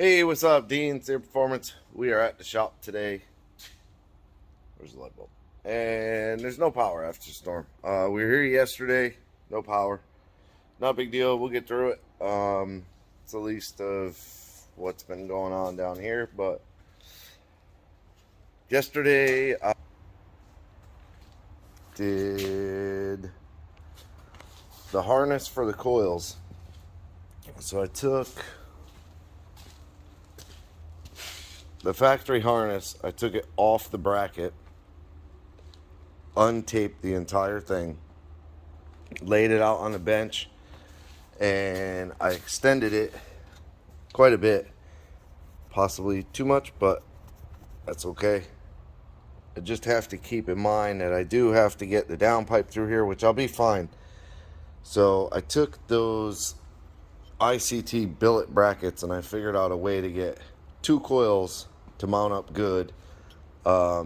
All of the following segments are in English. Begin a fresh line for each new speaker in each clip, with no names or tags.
Hey, what's up, Dean? Air Performance. We are at the shop today. Where's the light bulb? And there's no power after the storm. We were here yesterday. No power. Not a big deal. We'll get through it. It's the least of what's been going on down here. But yesterday I did the harness for the coils. So I took the factory harness. I took it off the bracket, untaped the entire thing, laid it out on the bench, and I extended it quite a bit. Possibly too much, but that's okay. I just have to keep in mind that I do have to get the downpipe through here, which I'll be fine. So I took those ICT billet brackets and I figured out a way to get two coils to mount up good. I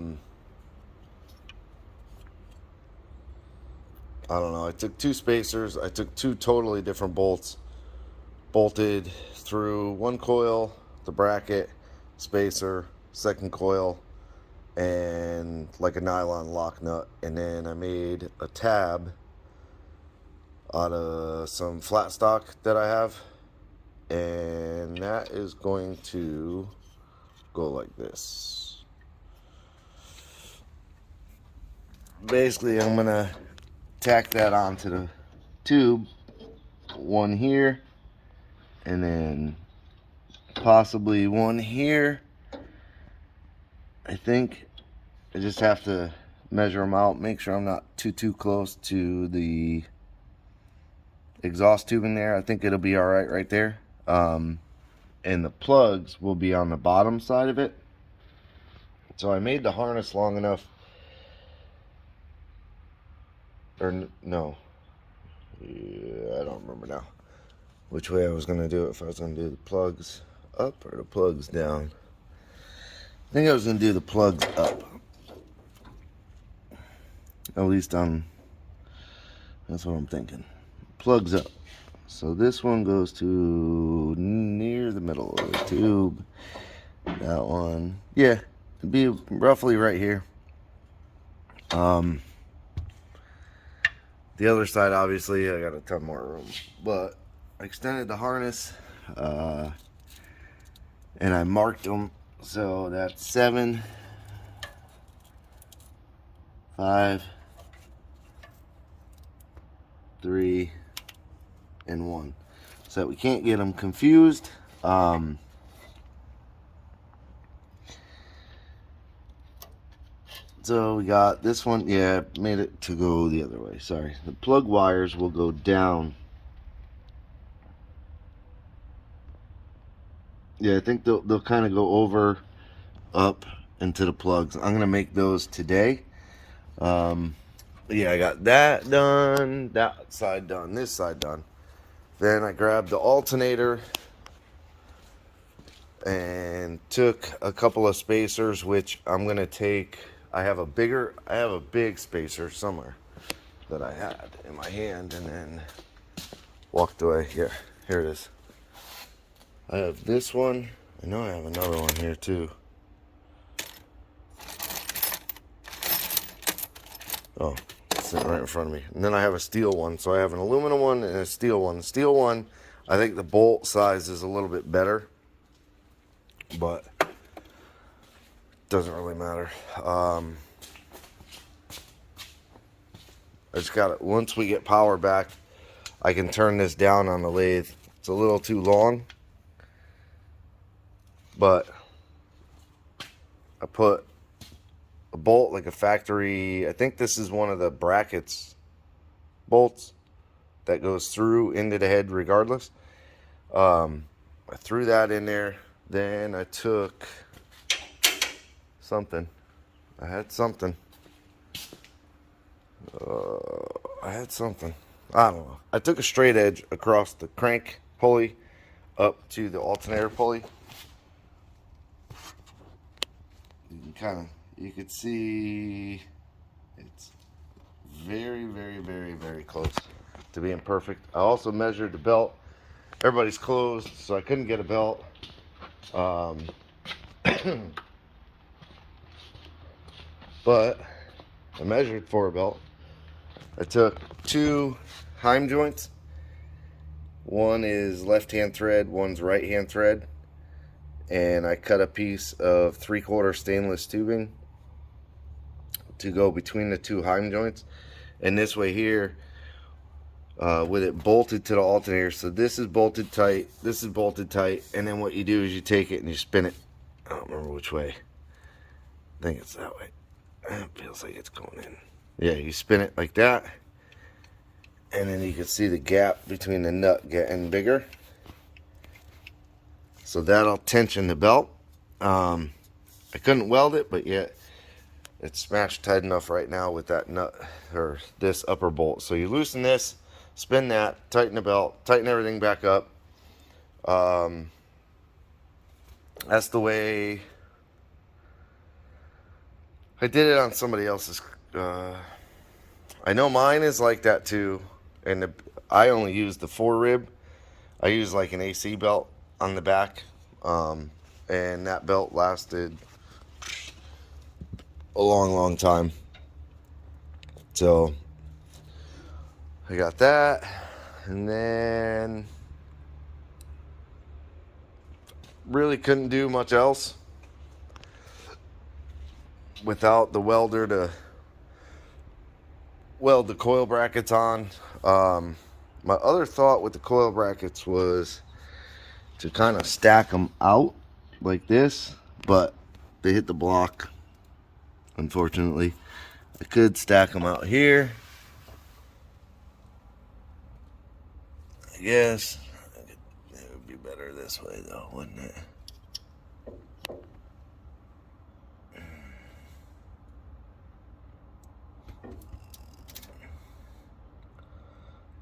don't know. I took two spacers. I took two totally different bolts, bolted through one coil, the bracket, spacer, second coil, and like a nylon lock nut. And then I made a tab out of some flat stock that I have. And that is going to go like this. Basically, I'm going to tack that onto the tube, one here, and then possibly one here. I think I just have to measure them out, make sure I'm not too close to the exhaust tube in there. I think it'll be all right there. And the plugs will be on the bottom side of it. So I made the harness long enough, or no, yeah, I don't remember now which way I was going to do it. If I was going to do the plugs up or the plugs down. I think I was going to do the plugs up. At least that's what I'm thinking. Plugs up. So this one goes to near the middle of the tube. That one, yeah, it'd be roughly right here. The other side, obviously, I got a ton more room. But I extended the harness, and I marked them. So that's 7, 5, 3, and 1. So that we can't get them confused. So we got this one. Yeah, made it to go the other way. Sorry. The plug wires will go down. Yeah, I think they'll kind of go over, up, into the plugs. I'm going to make those today. Yeah, I got that done, that side done, this side done. Then I grabbed the alternator and took a couple of spacers, which I'm going to take. I have a big spacer somewhere that I had in my hand and then walked away. Here it is. I have this one. I know I have another one here too. Oh, it's sitting right in front of me. And then I have a steel one. So I have an aluminum one and a steel one. The steel one, I think the bolt size is a little bit better, but it doesn't really matter. I just got it. Once we get power back, I can turn this down on the lathe. It's a little too long, but I put a bolt like a factory. I think this is one of the brackets bolts that goes through into the head regardless. I threw that in there. Then I took something. I had something. I don't know. I took a straight edge across the crank pulley up to the alternator pulley. You could see it's very close to being perfect. I also measured the belt. Everybody's closed, so I couldn't get a belt. Um, but I measured for a belt. I took 2 heim joints. One is left-hand thread, one's right-hand thread. And I cut a piece of 3/4 stainless tubing to go between the 2 heim joints. And this way here, with it bolted to the alternator. So this is bolted tight, this is bolted tight, and then what you do is you take it and you spin it. I don't remember which way. I think it's that way. It feels like it's going in. Yeah, you spin it like that, and then you can see the gap between the nut getting bigger. So that'll tension the belt. I couldn't weld it, but yet it's smashed tight enough right now with that nut, or this upper bolt. So you loosen this, spin that, tighten the belt, tighten everything back up. That's the way I did it on somebody else's. I know mine is like that too, and I only use the 4 rib. I use like an AC belt on the back, and that belt lasted a long time. So I got that, and then really couldn't do much else without the welder to weld the coil brackets on. My other thought with the coil brackets was to kind of stack them out like this, but they hit the block, unfortunately. I could stack them out here, I guess. It would be better this way though, wouldn't it?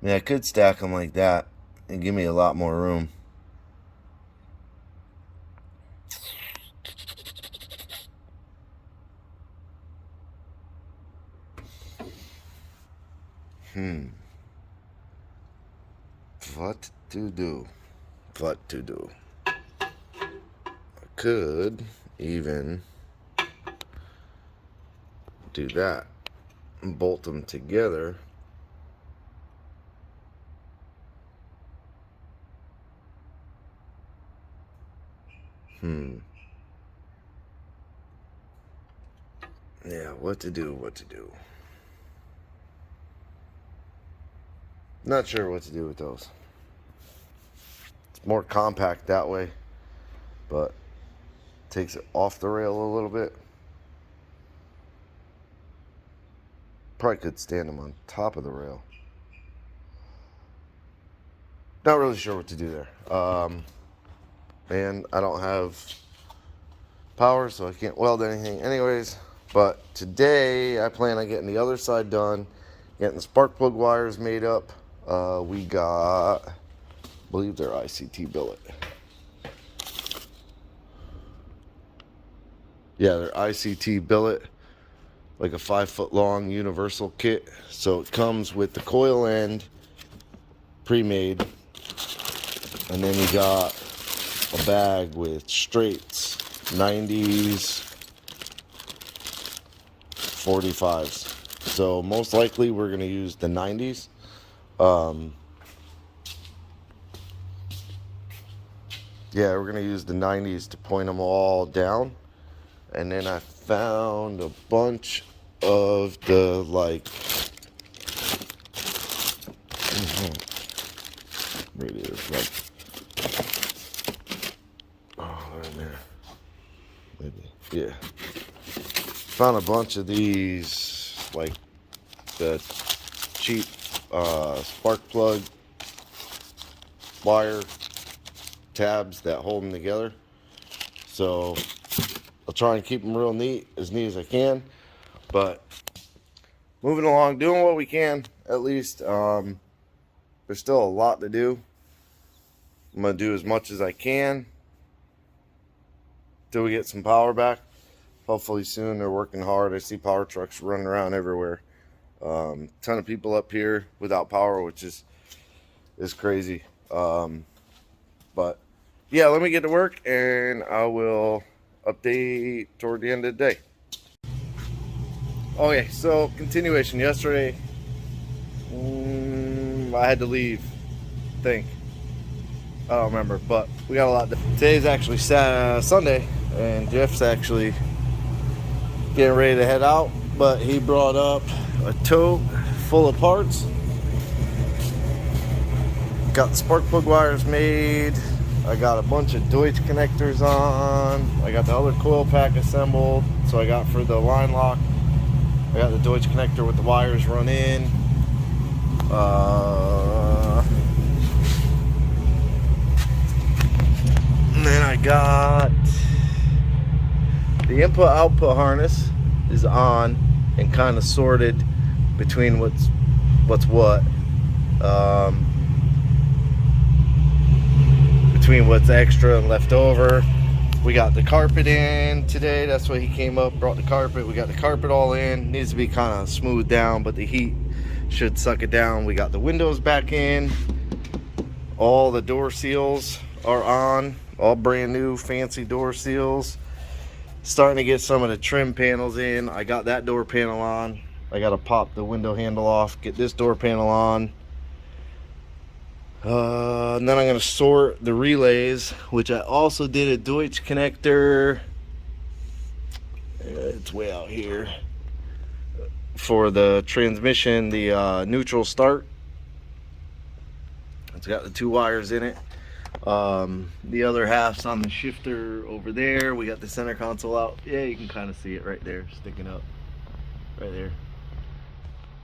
Yeah, I could stack them like that and give me a lot more room. What to do? What to do? I could even do that and bolt them together. Yeah, what to do, what to do. Not sure what to do with those. It's more compact that way, but takes it off the rail a little bit. Probably could stand them on top of the rail. Not really sure what to do there. And I don't have power, so I can't weld anything anyways. But today I plan on getting the other side done, getting the spark plug wires made up. We got, I believe they're ICT billet. Yeah, they're ICT billet, like a 5-foot long universal kit. So it comes with the coil end pre-made, and then you got a bag with straights, 90s, 45s. So most likely we're going to use the 90s. Yeah, we're going to use the 90s to point them all down. And then I found a bunch of the like radiators, like, oh, right there, maybe, yeah. Found a bunch of these, like the cheap spark plug wire tabs that hold them together. So I'll try and keep them real neat as I can. But moving along, doing what we can, at least. There's still a lot to do. I'm going to do as much as I can till we get some power back. Hopefully soon. They're working hard. I see power trucks running around everywhere. Ton of people up here without power, which is crazy. But yeah, let me get to work and I will update toward the end of the day. Okay, so continuation. Yesterday, I had to leave. I think. I don't remember, but we got a lot done. Today's actually Sunday, and Jeff's actually getting ready to head out, but he brought up a tote full of parts. Got the spark plug wires made. I got a bunch of Deutsch connectors on. I got the other coil pack assembled. So I got for the line lock, I got the Deutsch connector with the wires run in. And then I got the input output harness is on and kind of sorted between what's what. Between what's extra and left over. We got the carpet in today. That's why he came up, brought the carpet. We got the carpet all in. Needs to be kind of smoothed down, but the heat should suck it down. We got the windows back in. All the door seals are on. All brand new fancy door seals. Starting to get some of the trim panels in. I got that door panel on. I got to pop the window handle off, get this door panel on. And then I'm going to sort the relays, which I also did a Deutsch connector. It's way out here. For the transmission, the neutral start. It's got the 2 wires in it. The other half's on the shifter over there. We got the center console out. Yeah, you can kind of see it right there, sticking up. Right there.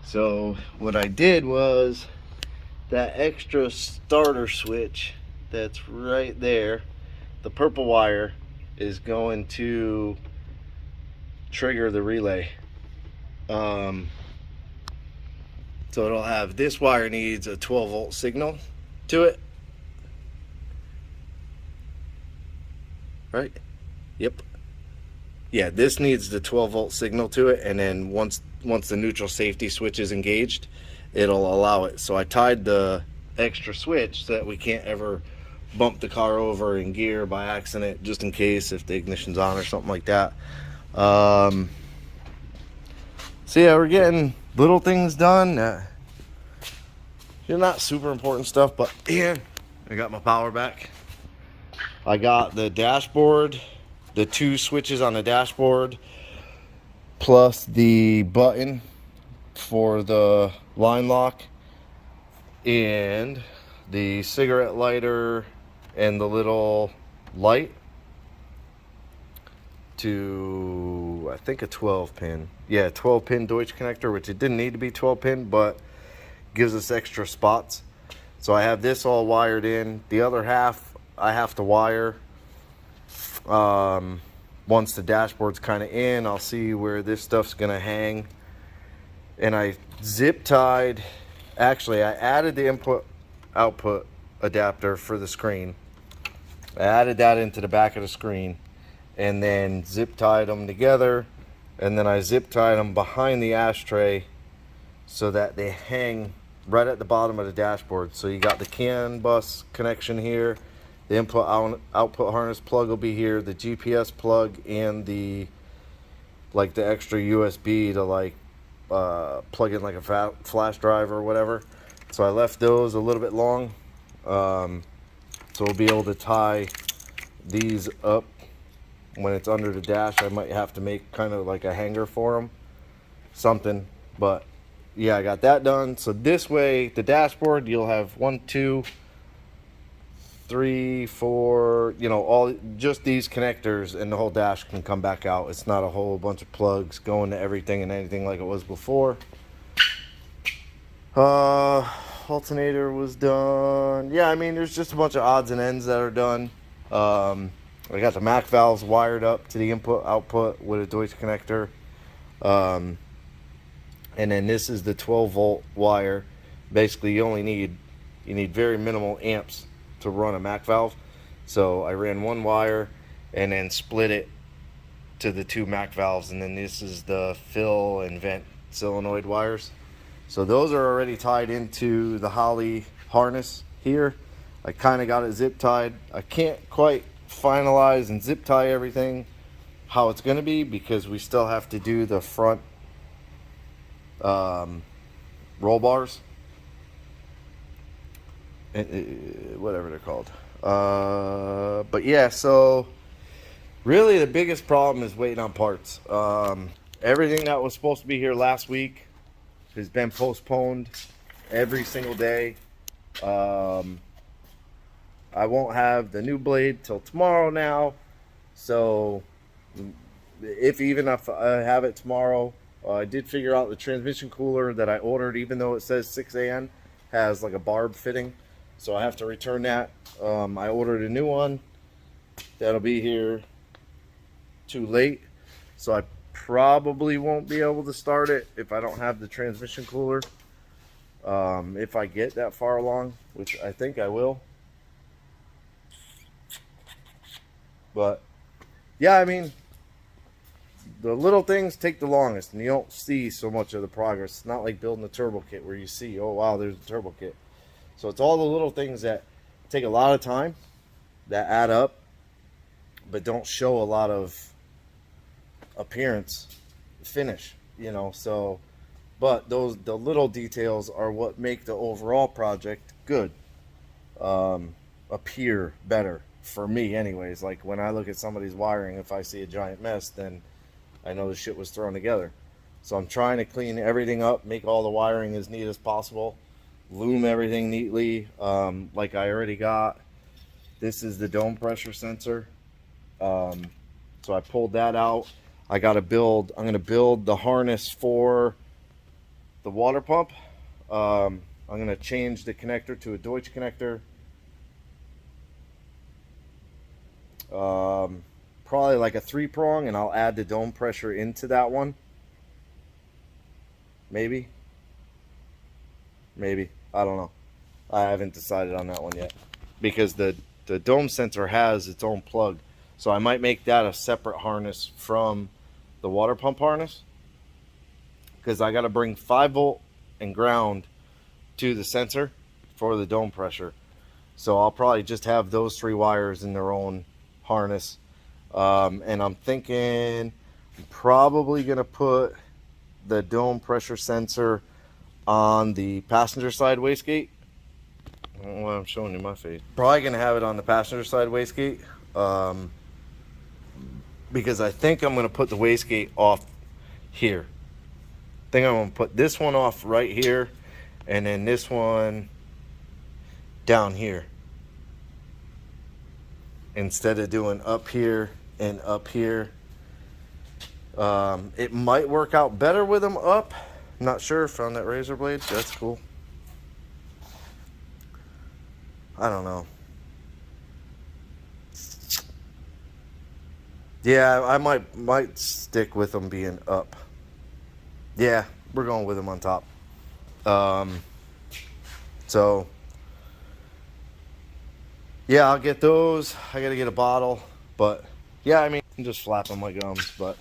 So what I did was, that extra starter switch that's right there, the purple wire is going to trigger the relay. So it'll have, this wire needs a 12 volt signal to it, right? Yep. Yeah, this needs the 12 volt signal to it, and then once the neutral safety switch is engaged, it'll allow it. So I tied the extra switch so that we can't ever bump the car over in gear by accident, just in case if the ignition's on or something like that. So yeah, we're getting little things done. Not super important stuff, but yeah, I got my power back. I got the dashboard, the 2 switches on the dashboard, plus the button for the line lock, and the cigarette lighter and the little light to, I think, a 12 pin. Yeah, 12 pin Deutsch connector, which it didn't need to be 12 pin, but gives us extra spots. So I have this all wired in. The other half I have to wire. Once the dashboard's kind of in, I'll see where this stuff's gonna hang. And I zip tied, actually I added the input output adapter for the screen. I added that into the back of the screen and then zip tied them together, and then I zip tied them behind the ashtray so that they hang right at the bottom of the dashboard. So you got the CAN bus connection here, the input output harness plug will be here, the GPS plug, and the extra USB to plug in like a flash drive or whatever. So I left those a little bit long, so we'll be able to tie these up when it's under the dash. I might have to make kind of like a hanger for them, something, but yeah, I got that done. So this way, the dashboard, you'll have 1, 2, 3, 4, all just these connectors, and the whole dash can come back out. It's not a whole bunch of plugs going to everything and anything like it was before. Alternator was done. Yeah, I mean, there's just a bunch of odds and ends that are done. I got the Mac valves wired up to the input output with a Deutsch connector. And then this is the 12 volt wire. Basically, you need very minimal amps to run a Mac valve. So I ran 1 wire and then split it to the 2 Mac valves, and then this is the fill and vent solenoid wires. So those are already tied into the Holley harness here. I kind of got it zip tied. I can't quite finalize and zip tie everything how it's going to be, because we still have to do the front roll bars, whatever they're called. But yeah, so really the biggest problem is waiting on parts. Everything that was supposed to be here last week has been postponed every single day. I won't have the new blade till tomorrow now, so if I have it tomorrow, I did figure out the transmission cooler that I ordered, even though it says 6AN, has like a barb fitting, so I have to return that. I ordered a new one that'll be here too late, so I probably won't be able to start it if I don't have the transmission cooler. If I get that far along, which I think I will. But yeah, I mean, the little things take the longest, and you don't see so much of the progress. It's not like building a turbo kit where you see, oh wow, there's a turbo kit. So it's all the little things that take a lot of time, that add up, but don't show a lot of appearance finish, you know. So but the little details are what make the overall project good, appear better for me anyways. Like when I look at somebody's wiring, if I see a giant mess, then I know the shit was thrown together. So I'm trying to clean everything up, make all the wiring as neat as possible, loom everything neatly. Like I already got, this is the dome pressure sensor. So I pulled that out. I'm going to build the harness for the water pump. I'm going to change the connector to a Deutsch connector. Probably like a 3-prong, and I'll add the dome pressure into that one. Maybe. I don't know. I haven't decided on that one yet, because the dome sensor has its own plug. So I might make that a separate harness from the water pump harness, because I got to bring 5-volt and ground to the sensor for the dome pressure. So I'll probably just have those 3 wires in their own harness. And I'm thinking I'm probably going to put the dome pressure sensor on the passenger side wastegate. I don't know why I'm showing you my face. Probably going to have it on the passenger side wastegate, because I think I'm going to put the wastegate off here. I think I'm going to put this one off right here, and then this one down here, instead of doing up here and up here. It might work out better with them up. I'm not sure. Found that razor blade. That's cool. I don't know. Yeah, I might stick with them being up. Yeah, we're going with them on top. So yeah, I'll get those. I gotta get a bottle, but yeah, I mean, I'm just flapping my gums. But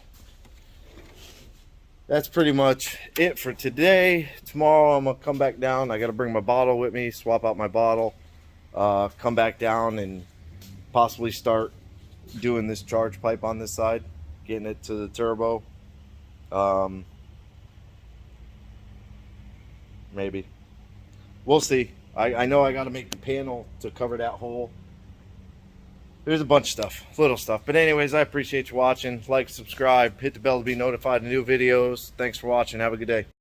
that's pretty much it for today. Tomorrow I'm gonna come back down. I gotta bring my bottle with me, swap out my bottle, come back down and possibly start doing this charge pipe on this side, getting it to the turbo. Maybe. We'll see. I know I got to make the panel to cover that hole. There's a bunch of stuff, little stuff. But anyways, I appreciate you watching. Like, subscribe, hit the bell to be notified of new videos. Thanks for watching. Have a good day.